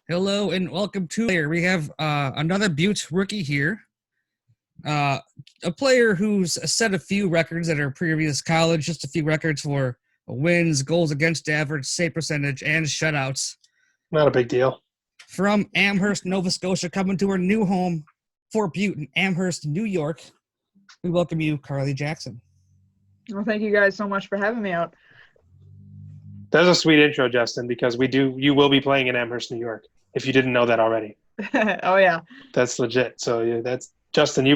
Hello and welcome to player. We have another Beauts rookie here. A player who's set a few records at her previous college, just a few records for wins, goals against average, save percentage, and shutouts. Not a big deal. From Amherst, Nova Scotia, coming to her new home, Fort Butte in Amherst, New York. We welcome you, Carly Jackson. Well, thank you guys so much for having me out. That's a sweet intro, Justin, because you will be playing in Amherst, New York, if you didn't know that already. Oh yeah. That's legit. So yeah, that's Justin,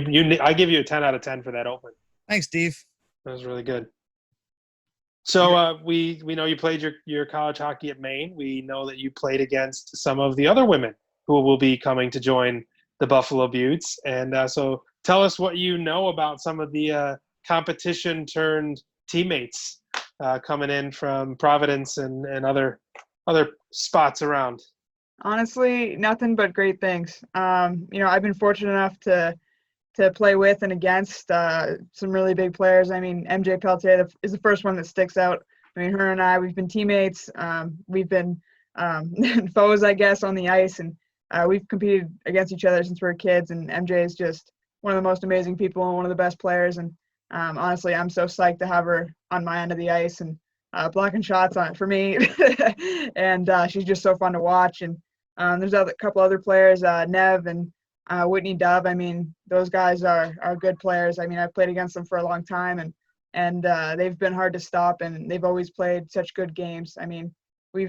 I give you a 10 out of 10 for that open. Thanks, Steve. That was really good. So we know you played your college hockey at Maine. We know that you played against some of the other women who will be coming to join the Buffalo Beauts. And so tell us what you know about some of the competition turned teammates coming in from Providence and other spots around. Honestly, nothing but great things. I've been fortunate enough to play with and against some really big players. I mean, MJ Peltier is the first one that sticks out. I mean, her and I, we've been teammates. We've been foes, I guess, on the ice, and we've competed against each other since we were kids. And MJ is just one of the most amazing people and one of the best players. And honestly, I'm so psyched to have her on my end of the ice and blocking shots on it for me. And she's just so fun to watch. And there's a couple other players, Nev and Whitney Dove. I mean, those guys are good players. I mean, I've played against them for a long time, and they've been hard to stop, and they've always played such good games. I mean,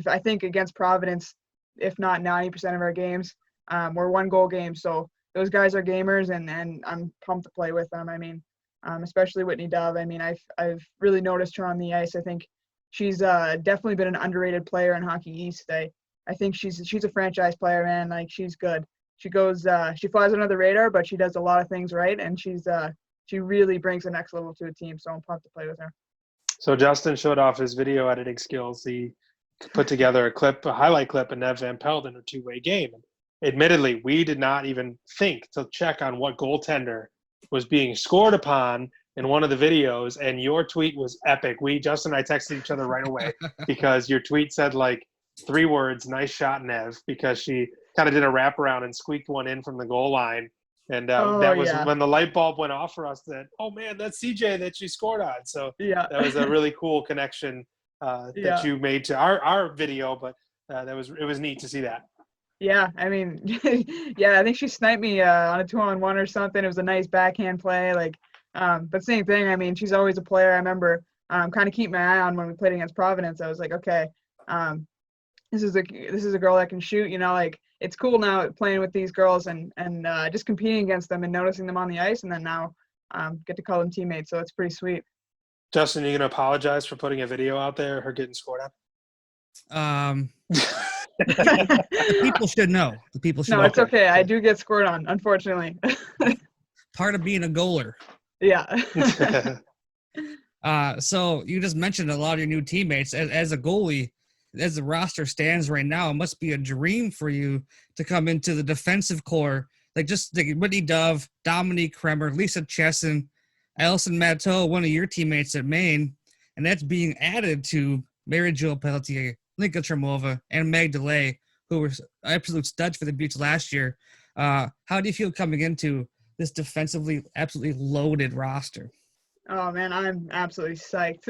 I think against Providence, if not 90% of our games, were 1-goal games. So those guys are gamers, and I'm pumped to play with them. I mean, especially Whitney Dove. I mean, I've really noticed her on the ice. I think she's definitely been an underrated player in Hockey East. I think she's a franchise player, man. Like, she's good. She flies under the radar, but she does a lot of things right, and she really brings the next level to a team. So I'm pumped to play with her. So Justin showed off his video editing skills. He put together a highlight clip of Nev Van Pelt in a two-way game. Admittedly, we did not even think to check on what goaltender was being scored upon in one of the videos, and your tweet was epic. Justin and I texted each other right away because your tweet said like 3 words, "Nice shot, Nev," because she kind of did a wraparound and squeaked one in from the goal line. And that was when the light bulb went off for us that, oh man, that's CJ that she scored on. So yeah, that was a really cool connection that you made to our video, but it was neat to see that. Yeah, I mean, yeah, I think she sniped me on a 2-on-1 or something. It was a nice backhand play, but same thing. I mean, she's always a player. I remember kind of keep my eye on when we played against Providence. I was like, okay, this is a girl that can shoot. You know, like, it's cool now playing with these girls and just competing against them and noticing them on the ice, and then now get to call them teammates. So it's pretty sweet. Justin, are you gonna apologize for putting a video out there, her getting scored on? The people should know. The people should know. No, it's okay. I do get scored on, unfortunately. Part of being a goaler. Yeah. So you just mentioned a lot of your new teammates. As a goalie, as the roster stands right now, it must be a dream for you to come into the defensive core. Like Whitney Dove, Dominique Kremer, Lisa Chesson, Allison Matteau, one of your teammates at Maine, and that's being added to Mary Jo Pelletier, Linka Tremova, and Meg DeLay, who were absolute studs for the Beauts last year. How do you feel coming into this defensively absolutely loaded roster? Oh man, I'm absolutely psyched.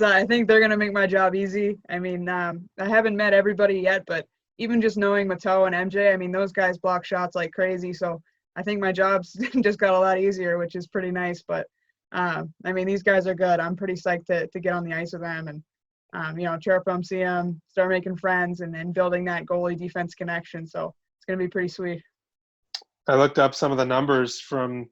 I think they're gonna make my job easy. I mean, I haven't met everybody yet, but even just knowing Matteau and MJ, I mean, those guys block shots like crazy. So I think my job's just got a lot easier, which is pretty nice. But I mean, these guys are good. I'm pretty psyched to get on the ice with them and chirp them, see them, start making friends, and building that goalie defense connection. So it's gonna be pretty sweet. I looked up some of the numbers from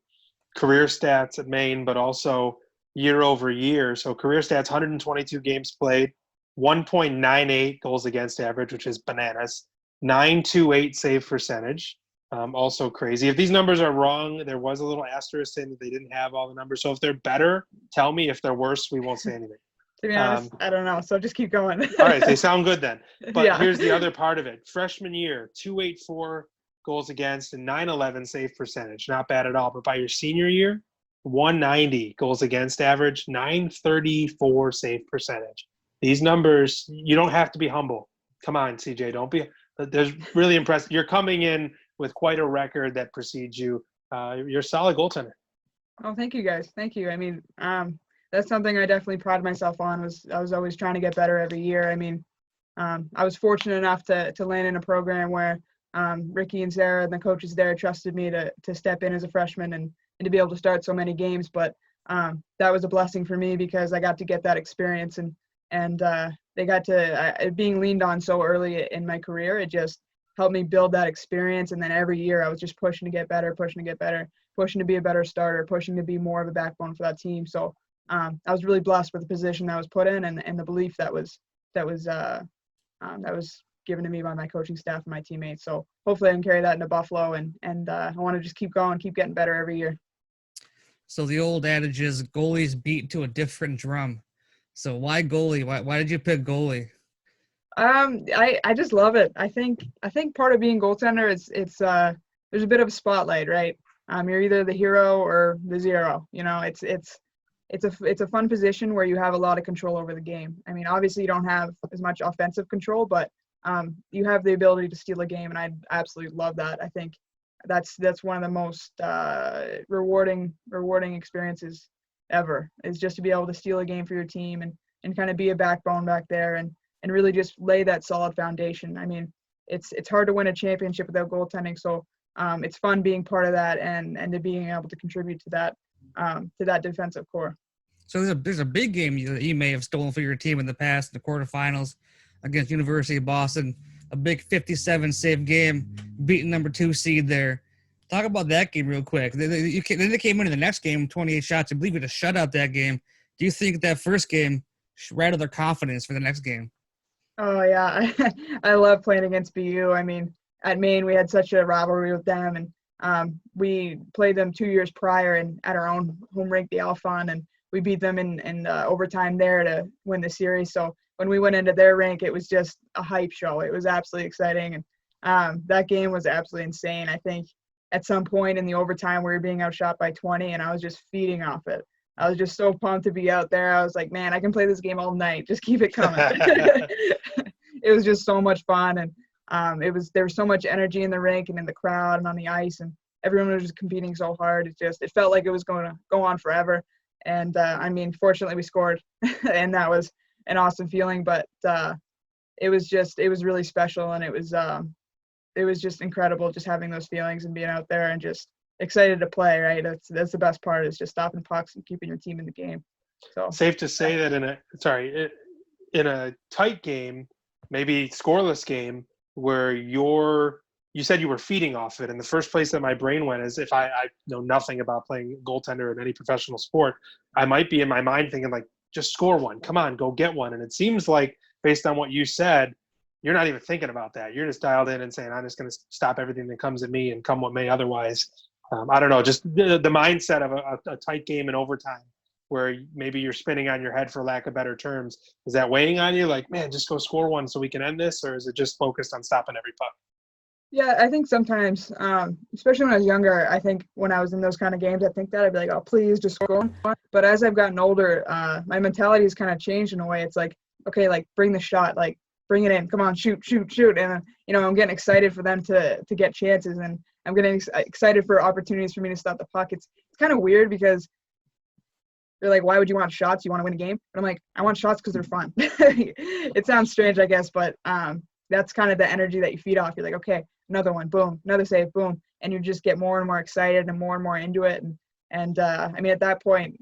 career stats at Maine, but also year over year. So career stats, 122 games played, 1.98 goals against average, which is bananas, 928 save percentage, also crazy. If these numbers are wrong, there was a little asterisk saying that they didn't have all the numbers. So if they're better, tell me. If they're worse, we won't say anything. To be honest, I don't know. So just keep going. All right, they sound good then. But yeah. Here's the other part of it. Freshman year, 284 goals against and 911 save percentage. Not bad at all. But by your senior year, 190 goals against average, 934 save percentage. These numbers, you don't have to be humble. Come on, CJ, don't be. There's really impressive. You're coming in with quite a record that precedes you. You're a solid goaltender. Oh, thank you guys. Thank you. I mean, that's something I definitely pride myself on. I was always trying to get better every year. I mean, I was fortunate enough to land in a program where Ricky and Sarah and the coaches there trusted me to step in as a freshman and to be able to start so many games. But that was a blessing for me because I got to get that experience and they got to being leaned on so early in my career. It just helped me build that experience. And then every year I was just pushing to get better, pushing to be a better starter, pushing to be more of a backbone for that team. So I was really blessed with the position that I was put in and the belief that was given to me by my coaching staff and my teammates. So hopefully I can carry that into Buffalo and I want to just keep going, keep getting better every year. So the old adage is goalies beat to a different drum. So why goalie? Why did you pick goalie? I just love it. I think part of being goaltender is there's a bit of a spotlight, right? You're either the hero or the zero. You know, it's a fun position where you have a lot of control over the game. I mean, obviously you don't have as much offensive control, but you have the ability to steal a game, and I absolutely love that. I think that's one of the most rewarding experiences ever, is just to be able to steal a game for your team and kind of be a backbone back there and really just lay that solid foundation. I mean, it's hard to win a championship without goaltending, so it's fun being part of that and to being able to contribute to that defensive core. So there's a big game you may have stolen for your team in the past, the quarterfinals against University of Boston, a big 57 save game, beating number 2 seed there. Talk about that game real quick. Then they came into the next game, 28 shots. I believe it a shutout that game. Do you think that first game rattled their confidence for the next game? Oh yeah, I love playing against BU. I mean, at Maine we had such a rivalry with them, and we played them 2 years prior and at our own home rink, the Alphon, and we beat them in overtime there to win the series. So when we went into their rink, it was just a hype show. It was absolutely exciting, and that game was absolutely insane. I think at some point in the overtime we were being outshot by 20, and I was just feeding off it. I was just so pumped to be out there. I was like, man, I can play this game all night. Just keep it coming. It was just so much fun, and there was so much energy in the rink and in the crowd and on the ice, and everyone was just competing so hard. It felt like it was going to go on forever. And I mean, fortunately we scored, and that was an awesome feeling. But it was really special, and it was just incredible just having those feelings and being out there and just excited to play, right? That's the best part, is just stopping pucks and keeping your team in the game. So safe to say that in a tight game, maybe scoreless game, where you said you were feeding off it, and the first place that my brain went is, if I know nothing about playing goaltender in any professional sport, I might be in my mind thinking like, just score one, come on, go get one. And it seems like, based on what you said, you're not even thinking about that. You're just dialed in and saying, I'm just going to stop everything that comes at me and come what may otherwise. I don't know, just the mindset of a tight game in overtime where maybe you're spinning on your head, for lack of better terms. Is that weighing on you? Like, man, just go score one so we can end this? Or is it just focused on stopping every puck? Yeah, I think sometimes, especially when I was younger, I think when I was in those kind of games, I think that I'd be like, oh, please just score one. But as I've gotten older, my mentality has kind of changed in a way. It's like, okay, like, bring the shot, like, bring it in, come on, shoot. And, I'm getting excited for them to get chances, and I'm getting excited for opportunities for me to stop the puck. It's kind of weird because they're like, why would you want shots? You want to win a game? And I'm like, I want shots because they're fun. It sounds strange, I guess, but that's kind of the energy that you feed off. You're like, okay, another one, boom, another save, boom. And you just get more and more excited and more into it. And I mean, at that point,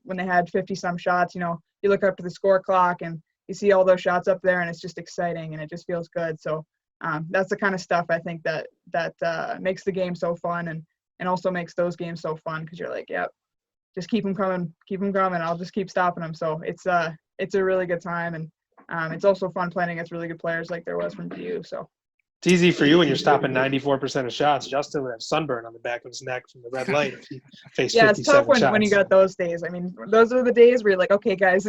when they had 50-some shots, you look up to the score clock and you see all those shots up there, and it's just exciting and it just feels good. So that's the kind of stuff I think that makes the game so fun and also makes those games so fun, because you're like, yep, just keep them coming. I'll just keep stopping them. So it's a really good time, and it's also fun playing against really good players like there was from BU. So it's easy for you when you're stopping 94% of shots. Justin would have sunburn on the back of his neck from the red light if he faced 57 it's tough shots. when you got those days. I mean, those are the days where you're like, okay, guys,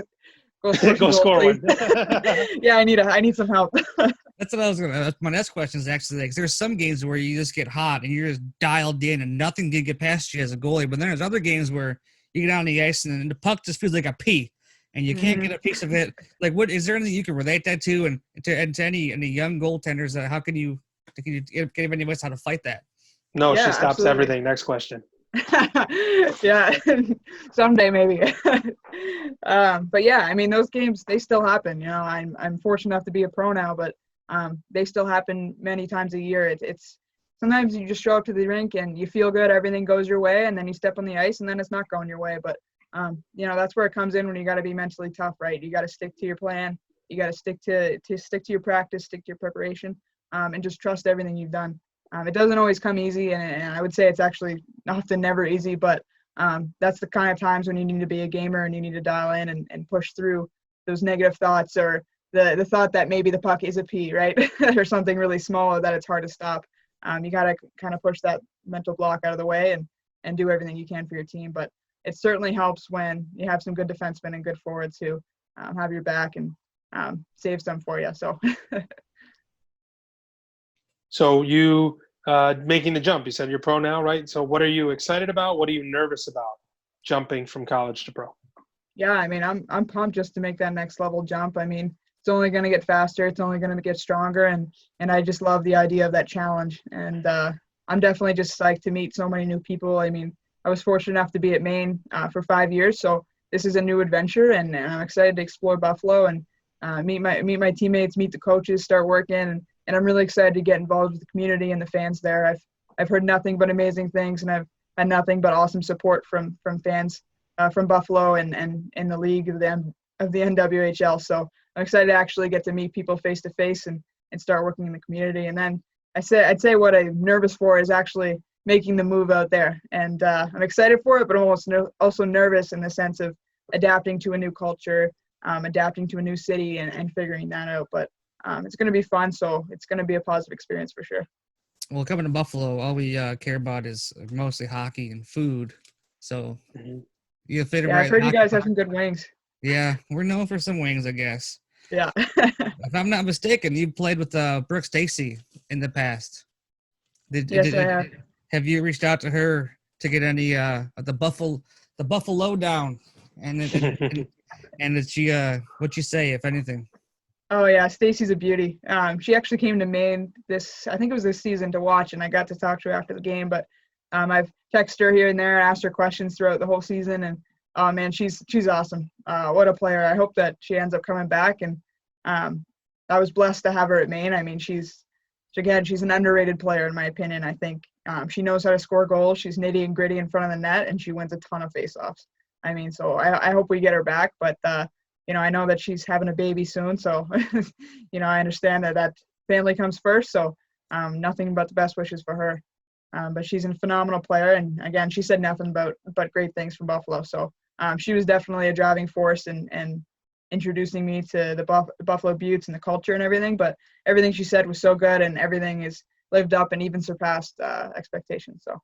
go score one. Yeah, I need some help. That's what I was gonna. My next question is actually, like, there's some games where you just get hot and you're just dialed in and nothing can get past you as a goalie, but then there's other games where you get on the ice and then the puck just feels like a pea, and you can't get a piece of it. Like, what is there anything you can relate that to, and to any young goaltenders? How can you give any advice how to fight that? No, Yeah, she stops absolutely. everything. Next question. Yeah, someday maybe. But yeah, I mean, those games, they still happen. You know, I'm fortunate enough to be a pro now, but they still happen many times a year. It's sometimes you just show up to the rink and you feel good, everything goes your way, and then you step on the ice and then it's not going your way. But you know, that's where it comes in when you got to be mentally tough, right? You got to stick to your plan. You got to stick to your practice, stick to your preparation, and just trust everything you've done. It doesn't always come easy, and I would say it's actually often never easy, but that's the kind of times when you need to be a gamer and you need to dial in and push through those negative thoughts, or the thought that maybe the puck is a pee, right? Or something really small that it's hard to stop. You got to kind of push that mental block out of the way and do everything you can for your team. But it certainly helps when you have some good defensemen and good forwards who have your back and save some for you. So you making the jump, you said you're pro now, right? So what are you excited about? What are you nervous about jumping from college to pro? Yeah, I mean, I'm pumped just to make that next level jump. I mean, it's only going to get faster. It's only going to get stronger. And I just love the idea of that challenge. And I'm definitely just psyched to meet so many new people. I mean, I was fortunate enough to be at Maine for 5 years. So this is a new adventure, and I'm excited to explore Buffalo and meet my teammates, meet the coaches, start working. And I'm really excited to get involved with the community and the fans there. I've heard nothing but amazing things, and I've had nothing but awesome support from fans from Buffalo and in the league of the NWHL. So I'm excited to actually get to meet people face to face and start working in the community. And then I'd say what I'm nervous for is actually making the move out there. And I'm excited for it, but I'm also nervous in the sense of adapting to a new culture, adapting to a new city, and figuring that out. But it's going to be fun, so it's going to be a positive experience for sure. Well, coming to Buffalo, all we care about is mostly hockey and food. So you fit it right. I've heard you guys have some good wings. Yeah, we're known for some wings, I guess. Yeah. If I'm not mistaken, you played with Brooke Stacy in the past. Yes, I have. Have you reached out to her to get any the Buffalo down? And did she what'd you say, if anything? Oh yeah, Stacy's a beauty. She actually came to Maine I think it was this season, to watch, and I got to talk to her after the game. But I've texted her here and there, asked her questions throughout the whole season, and oh man, she's awesome. What a player! I hope that she ends up coming back. And I was blessed to have her at Maine. I mean, she's an underrated player in my opinion. I think she knows how to score goals. She's nitty and gritty in front of the net, and she wins a ton of faceoffs. I mean, so I hope we get her back. But you know, I know that she's having a baby soon, so you know, I understand that family comes first. So nothing but the best wishes for her. But she's a phenomenal player, and again, she said nothing but great things from Buffalo. So she was definitely a driving force and introducing me to the Buffalo Beauts and the culture and everything. But everything she said was so good, and everything is lived up and even surpassed expectations. So.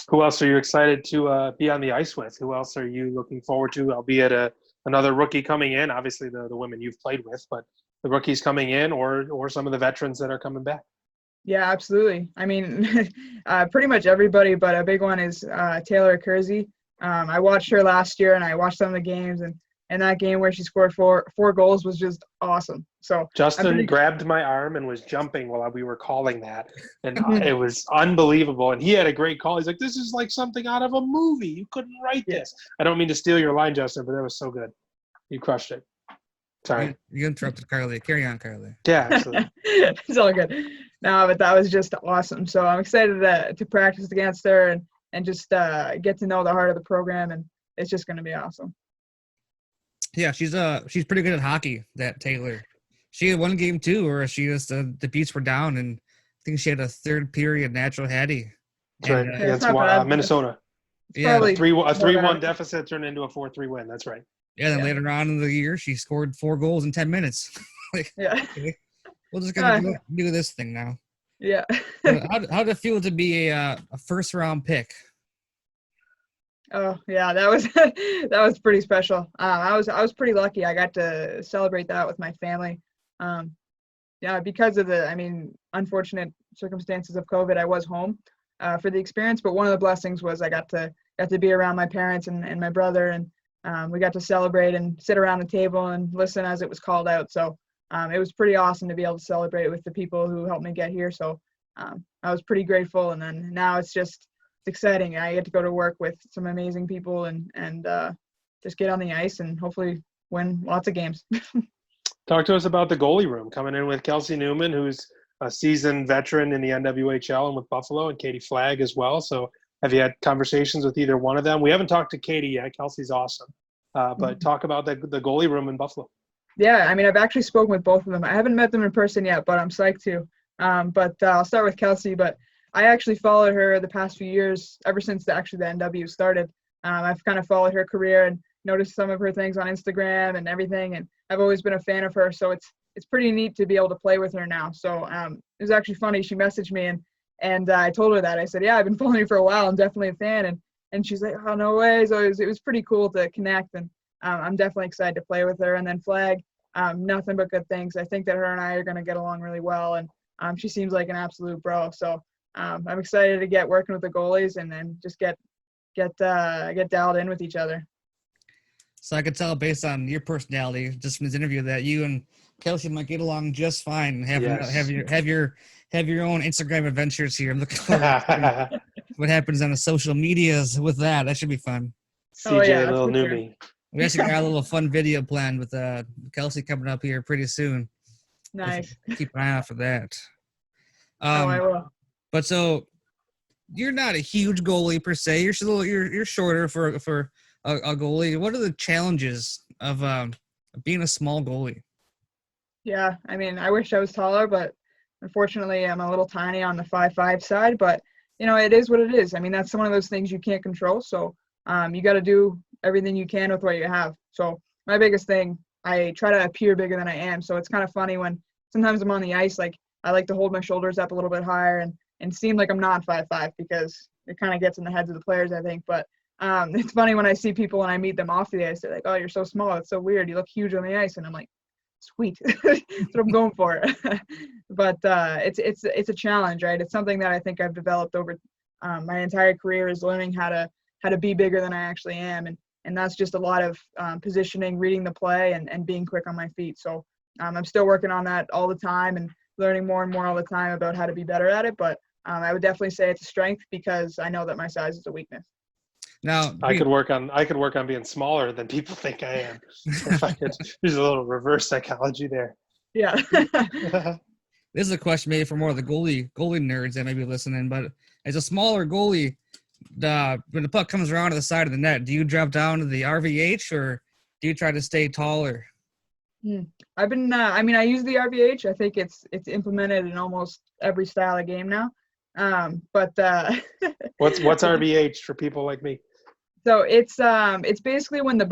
Who else are you excited to be on the ice with? Who else are you looking forward to, albeit another rookie coming in? Obviously, the women you've played with, but the rookies coming in, or some of the veterans that are coming back. Yeah, absolutely. I mean, pretty much everybody, but a big one is Taylor Kersey. I watched her last year, and I watched some of the games, and that game where she scored four goals was just awesome. So Justin grabbed my arm and was jumping while we were calling that, and it was unbelievable. And he had a great call. He's like, "This is like something out of a movie. You couldn't write this." I don't mean to steal your line, Justin, but that was so good. You crushed it. Sorry. You interrupted Carly. Carry on, Carly. Yeah, absolutely. It's all good. No, but that was just awesome. So I'm excited to practice against her and just get to know the heart of the program, and it's just going to be awesome. Yeah, she's pretty good at hockey, that Taylor. She had one game too where she was the Beauts were down, and I think she had a third period natural hattie. That's right, against Minnesota. Yeah, a 3-1 deficit turned into a 4-3 win. That's right. Yeah, then later on in the year, she scored 4 goals in 10 minutes. Okay, we're just gonna do this thing now. Yeah. How did it feel to be a first round pick? Oh yeah, that was pretty special. I was pretty lucky. I got to celebrate that with my family. Yeah, because of the unfortunate circumstances of COVID, I was home for the experience. But one of the blessings was I got to got to be around my parents and my brother, and we got to celebrate and sit around the table and listen as it was called out. So it was pretty awesome to be able to celebrate with the people who helped me get here. So I was pretty grateful. And then now it's exciting. I get to go to work with some amazing people and just get on the ice and hopefully win lots of games. Talk to us about the goalie room, coming in with Kelsey Newman, who's a seasoned veteran in the NWHL and with Buffalo, and Katie Flagg as well. So have you had conversations with either one of them? We haven't talked to Katie yet. Kelsey's awesome. But talk about the goalie room in Buffalo. Yeah, I mean, I've actually spoken with both of them. I haven't met them in person yet, but I'm psyched to. But I'll start with Kelsey. But I actually followed her the past few years, ever since the NW started. I've kind of followed her career and noticed some of her things on Instagram and everything, and I've always been a fan of her. So it's pretty neat to be able to play with her now. So it was actually funny. She messaged me and I told her that. I said, yeah, I've been following you for a while. I'm definitely a fan. And she's like, oh, no way. So it was pretty cool to connect, and I'm definitely excited to play with her. And then Flagg, nothing but good things. I think that her and I are going to get along really well, and she seems like an absolute bro. So I'm excited to get working with the goalies and then just get dialed in with each other. So I could tell based on your personality, just from this interview, that you and Kelsey might get along just fine. Have your own Instagram adventures here. I'm looking forward to what happens on the social medias with that. That should be fun. CJ, little newbie. We actually got a little fun video planned with Kelsey coming up here pretty soon. Nice. Keep an eye out for that. I will. But so you're not a huge goalie per se. You're shorter for a goalie. What are the challenges of being a small goalie? Yeah, I mean, I wish I was taller, but unfortunately, I'm a little tiny on the 5'5" side. But it is what it is. I mean, that's one of those things you can't control. So you got to do everything you can with what you have. So my biggest thing, I try to appear bigger than I am. So it's kind of funny when sometimes I'm on the ice, like I like to hold my shoulders up a little bit higher and seem like I'm not 5'5" because it kind of gets in the heads of the players, I think. But it's funny when I see people and I meet them off the ice, they're like, oh, you're so small. It's so weird. You look huge on the ice. And I'm like, sweet. That's what I'm going for. But it's a challenge, right? It's something that I think I've developed over my entire career, is learning how to be bigger than I actually am. And that's just a lot of positioning, reading the play, and being quick on my feet. So I'm still working on that all the time and learning more and more all the time about how to be better at it. But I would definitely say it's a strength because I know that my size is a weakness. Now I could work on being smaller than people think I am. If I could, there's a little reverse psychology there. Yeah. This is a question maybe for more of the goalie nerds that may be listening, but as a smaller goalie, when the puck comes around to the side of the net, do you drop down to the RVH or do you try to stay taller? I've been I use the RVH. I think it's implemented in almost every style of game now. But what's RVH for people like me? So it's basically when the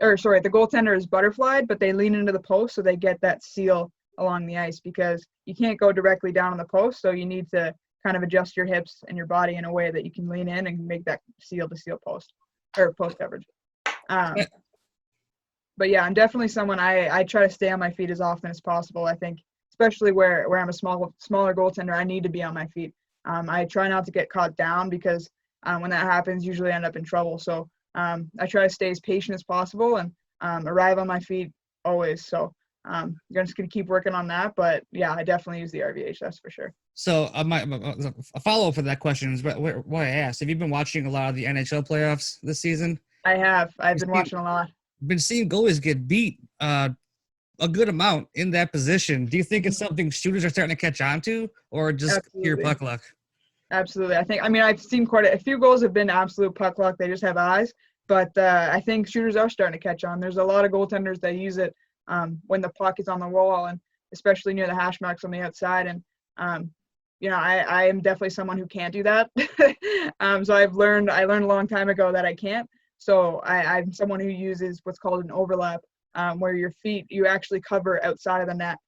goaltender is butterflied, but they lean into the post so they get that seal along the ice, because you can't go directly down on the post. So you need to kind of adjust your hips and your body in a way that you can lean in and make that seal to seal post or post coverage. But yeah, I'm definitely someone I try to stay on my feet as often as possible. I think especially where I'm a smaller goaltender, I need to be on my feet. I try not to get caught down because when that happens, usually I end up in trouble. So I try to stay as patient as possible and arrive on my feet always. So I'm just going to keep working on that. But yeah, I definitely use the RVH, that's for sure. So a follow-up for that question is why I asked. Have you been watching a lot of the NHL playoffs this season? I have. I've been watching a lot. Been seeing goalies get beat a good amount in that position. Do you think it's something shooters are starting to catch on to, or just pure puck luck? Absolutely. I've seen quite a few goals have been absolute puck luck. They just have eyes. But I think shooters are starting to catch on. There's a lot of goaltenders that use it when the puck is on the wall, and especially near the hash marks on the outside. And, I am definitely someone who can't do that. So I learned a long time ago that I can't. So I'm someone who uses what's called an overlap, where your feet, you actually cover outside of the net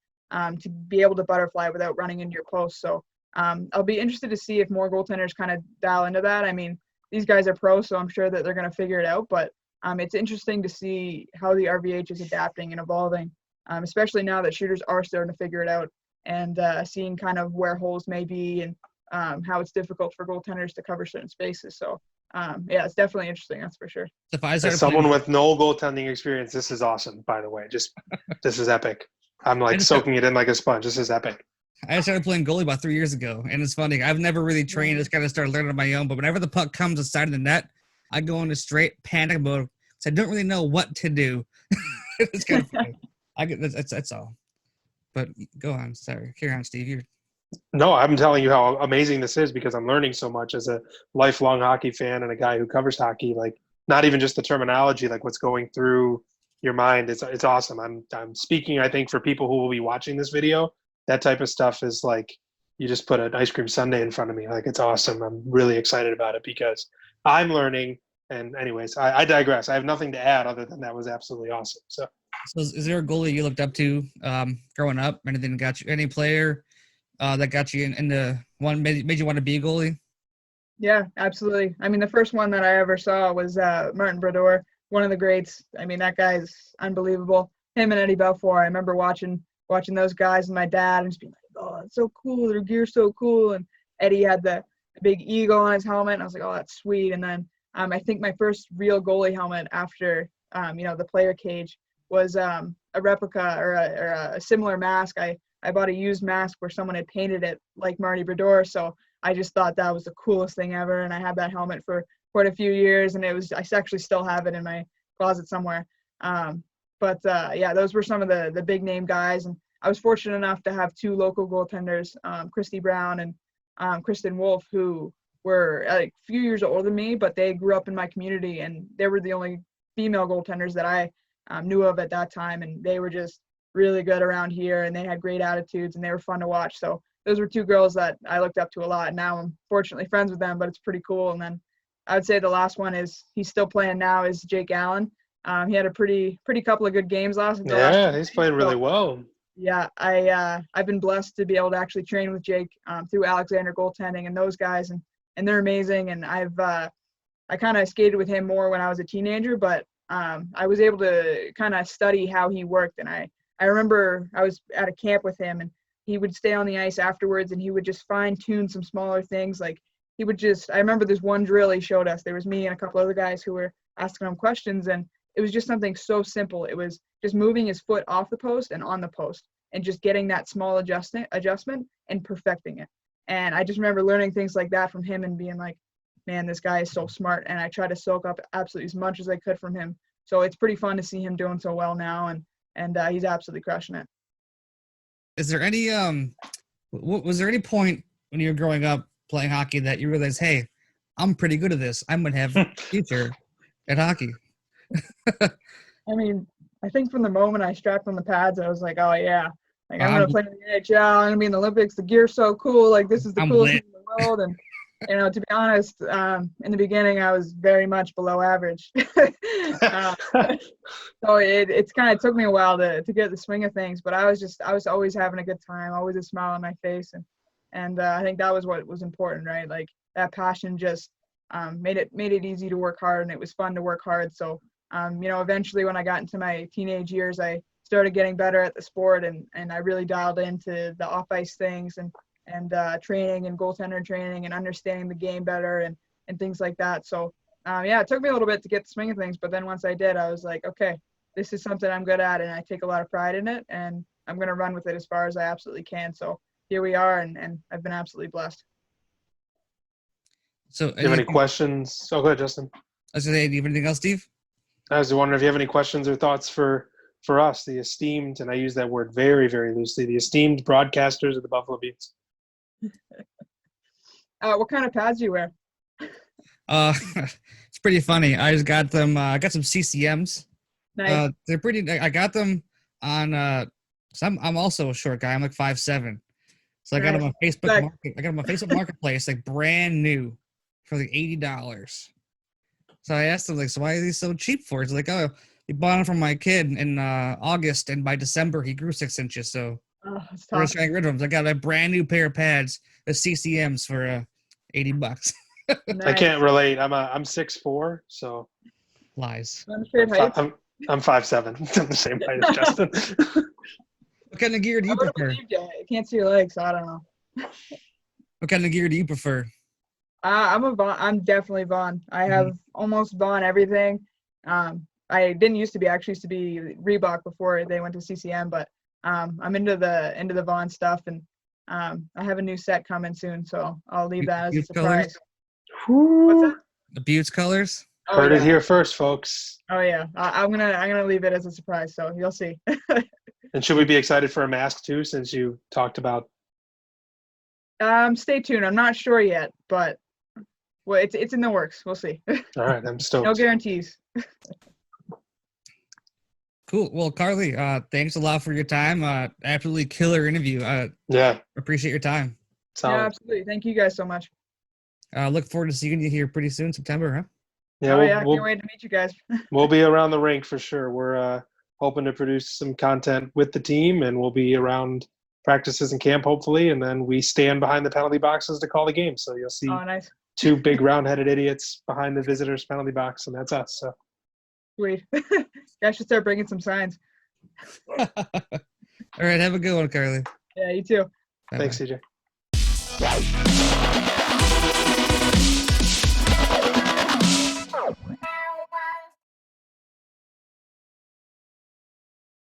to be able to butterfly without running into your post. So I'll be interested to see if more goaltenders kind of dial into that. I mean, these guys are pros, so I'm sure that they're going to figure it out. But it's interesting to see how the RVH is adapting and evolving, especially now that shooters are starting to figure it out and seeing kind of where holes may be and how it's difficult for goaltenders to cover certain spaces. So yeah, it's definitely interesting. That's for sure. If I As started someone playing, with no goaltending experience, this is awesome. By the way, this is epic. I'm I like just soaking it in like a sponge. This is epic. I started playing goalie about 3 years ago, and it's funny. I've never really trained. Yeah. Just kind of started learning on my own. But whenever the puck comes inside of the net, I go into straight panic mode. So I don't really know what to do. It's kind of funny. I get that's all. But go on. Sorry, carry on, Steve. You're No, I'm telling you how amazing this is because I'm learning so much as a lifelong hockey fan and a guy who covers hockey. Like not even just the terminology, like what's going through your mind. It's awesome. I'm speaking, I think, for people who will be watching this video. That type of stuff is like you just put an ice cream sundae in front of me. Like it's awesome. I'm really excited about it because I'm learning. And anyways, I digress. I have nothing to add other than that was absolutely awesome. So so is there a goalie you looked up to growing up? Anything got you? Any player that got you into one made you want to be a goalie? Yeah, absolutely. I mean, the first one that I ever saw was Martin Brodeur, one of the greats. I mean, that guy's unbelievable. Him and Eddie Belfour. I remember watching those guys and my dad and just being like, "Oh, it's so cool. Their gear's so cool." And Eddie had the big eagle on his helmet. And I was like, "Oh, that's sweet." And then I think my first real goalie helmet after the player cage was a replica or a similar mask. I bought a used mask where someone had painted it like Marty Brodeur. So I just thought that was the coolest thing ever. And I had that helmet for quite a few years. And I actually still have it in my closet somewhere. Yeah, those were some of the big name guys. And I was fortunate enough to have two local goaltenders, Christy Brown and Kristen Wolf, who were a few years older than me, but they grew up in my community. And they were the only female goaltenders that I knew of at that time. And they were just really good around here, and they had great attitudes, and they were fun to watch. So those were two girls that I looked up to a lot. Now I'm fortunately friends with them, but it's pretty cool. And then I would say the last one is he's still playing now is Jake Allen. He had a pretty couple of good games last. yeah, he's playing really well. Yeah, I've been blessed to be able to actually train with Jake through Alexander Goaltending and those guys, and they're amazing. And I kind of skated with him more when I was a teenager, but I was able to kind of study how he worked. And I remember I was at a camp with him, and he would stay on the ice afterwards, and he would just fine tune some smaller things. Like I remember this one drill he showed us. There was me and a couple other guys who were asking him questions, and it was just something so simple. It was just moving his foot off the post and on the post and just getting that small adjustment and perfecting it. And I just remember learning things like that from him and being like, man, this guy is so smart. And I tried to soak up absolutely as much as I could from him. So it's pretty fun to see him doing so well now. And he's absolutely crushing it. Is there any was there any point when you were growing up playing hockey that you realized, hey, I'm pretty good at this. I'm gonna have a future at hockey? I mean, I think from the moment I strapped on the pads, I was like, oh yeah, like I'm gonna play in the NHL. I'm gonna be in the Olympics. The gear's so cool. Like this is the coolest thing in the world. And to be honest, in the beginning, I was very much below average. So it took me a while to get the swing of things, but I was always having a good time, always a smile on my face. And I think that was what was important, right? Like that passion just made it easy to work hard, and it was fun to work hard. So, eventually when I got into my teenage years, I started getting better at the sport, and I really dialed into the off ice things and training and goaltender training and understanding the game better and things like that. So, it took me a little bit to get the swing of things, but then once I did, I was like, okay, this is something I'm good at, and I take a lot of pride in it, and I'm going to run with it as far as I absolutely can. So here we are, and I've been absolutely blessed. So, do you have any questions? Oh, go ahead, Justin. I was going to say, do you have anything else, Steve? I was wondering if you have any questions or thoughts for us, the esteemed, and I use that word very, very loosely, the esteemed broadcasters of the Buffalo Beauts. What kind of pads do you wear? It's pretty funny. I just got them. I got some CCMs. Nice. They're pretty. I got them on. So I'm also a short guy. I'm like 5'7". So I got them on Facebook. I got them on Facebook Marketplace, like brand new, for like $80. So I asked them, like, so why are these so cheap for? It's like, oh, he bought them from my kid in August, and by December he grew 6 inches. So we're just trying to get rid of them. So I got a brand new pair of pads, the CCMs, for $80. Nice. I can't relate. I'm 6'4", so lies. I'm 5'7". I'm the same height as Justin. What kind of gear do you prefer? I can't see your legs, so I don't know. What kind of gear do you prefer? I'm a Vaughn. I'm definitely Vaughn. I have almost Vaughn everything. I didn't used to be. I actually used to be Reebok before they went to CCM, but I'm into the Vaughn stuff, and I have a new set coming soon, so I'll leave that as a Beauts surprise. Whew. What's that? The Beauts colors. Oh, Heard it yeah. here first, folks. Oh yeah, I'm gonna leave it as a surprise, so you'll see. And should we be excited for a mask too, since you talked about? Stay tuned. I'm not sure yet, but well, it's in the works. We'll see. All right, I'm No stoked. guarantees. Cool. Well, Carly, thanks a lot for your time. Absolutely killer interview. Yeah, Appreciate your time. solid. Yeah, absolutely. Thank you guys so much. Look forward to seeing you here pretty soon, September, huh? Yeah, Oh yeah, I can't wait to meet you guys. we'll be around the rink for sure. We're hoping to produce some content with the team, and we'll be around practices and camp hopefully, and then we stand behind the penalty boxes to call the game. So you'll see Oh, nice. two big round-headed idiots behind the visitors' penalty box, and that's us. So Sweet. Guys should start bringing some signs. All right. Have a good one, Carly. Yeah, you too. Bye-bye. thanks, CJ.